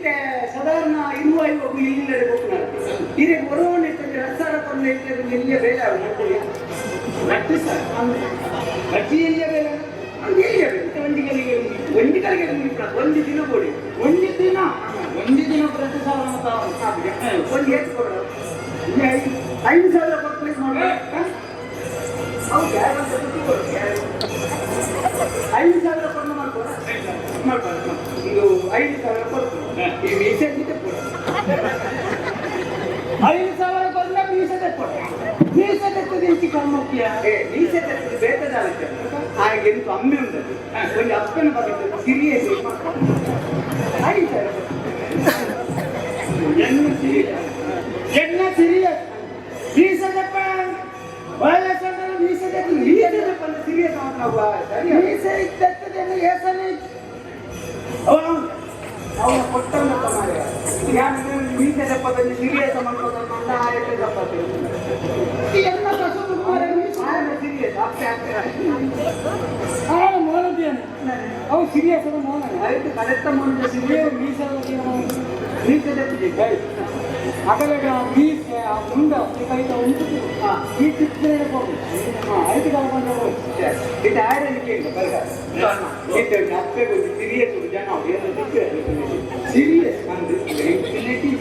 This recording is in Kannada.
ಇತ್ತೆ ಸಾಧಾರಣ ಇರುವ ಇಲ್ಲಿಂದ ಹೋಗ್ತಾರೆ ಇದೇ ಬರೋಣ ರಸಾರ ಕೊಂಡ ಎಲ್ಲಿಯ ಬೇಡ ರಟ್ಟಿ ಸರ್ ರಟ್ಟಿ ಎಲ್ಲಿಯ ಬೇಡ ಎಲ್ಲಿಯ ಬೇಡ ಒಂದಿಗಳಿಗೆ ಒಂದು ದಿನ ಕೊಡಿ ಒಂದು ದಿನ ಪ್ರತಿ ಸಾವಿರ ಒಂದು ಎಷ್ಟು ಕೊಡೋದು 5,000 ಕೊಟ್ಟು ಮಾಡಿ ಹೌದು 5,000 ಕೊಂಡು ಮಾಡ್ಬೋದು ಇದು 5,000 ಕೊಡ್ತು ಈ ಮೀಸೆ ಕೊಡ 5,000 ಕೊಂಡ್ರೆ ಮೀಸೆ ಕೊಡ ಮೀಸೆ ತೆಗ್ತದೆ ಇಂಚಿ ಕಮ್ಮಕ್ಕಿಯ ಮೀಸೆ ತೆಗ್ತದೆ ಬೇಕದಾಗುತ್ತೆ ಹಾಗೆ ಎಂತ ಅಮ್ಮೆ ಉಂಟದು ಒಂದು ಅಪ್ಪನ ಬಗ್ಗೆ ಸಿರಿಯಸ್ 5,000 ಎನ್ನ ಸಿರಿಯಸ್ ಮೀಸೆ ತೆಪ್ಪ ವಯಸ್ಸಂದ್ರೆ ಮೀಸೆ ತೆಗ್ದು ಮೀಸೆ ತೆಪ್ಪಲ್ಲ ಸಿರಿಯಸ್ ಮಾತ್ರ ಮೀಸೆ ತೆಗ್ತದೆ ಹೆಸರು ಅವನ ಕೊಟ್ಟಂತ ಮಾರ್ಯ ಯಾರು ಮೀಸೆ ತೆಪ್ಪದಲ್ಲಿ ಸಿರಿಯಸ್ ಮಾಡ್ಕೊಂಡ ಆಯತೆ ತಪ್ಪತ್ತೆ ಎಲ್ಲ ಕಸು ಮಾರ್ಯ ಸಿರಿಯಸ್ ಮೋನದಿಯಾನೆ ಅವು ಸಿರಿಯಸ್ ಅದ ಮೋನ ಆಯ್ತು ಕರೆಕ್ಟ್ ಮೋನ ಸಿರಿಯಸ್ ಮೀಸೆ ತೆಪ್ಪಿದೆ ಅಕಲೆಗ ಮೀಸೆ ಆ ಮುಂಡ ಕೈತ ಉಂಟು ಈ ಚಿತ್ರ ಹೋಗಿ ಐದು ಕಲ್ಕೊಂಡು ಹೋಗಿ ಇದು ಆಡಲಿಕ್ಕೆ ಇಲ್ಲ ಬರ್ಗ ಇದು ಅಪ್ಪೆ ಹೋಗಿ ಸಿರಿಯಸ್ ಜನ ಏನು ಸಿರಿಯಸ್ ಅಂದ್ರೆ ಇನ್ಫಿನಿಟಿ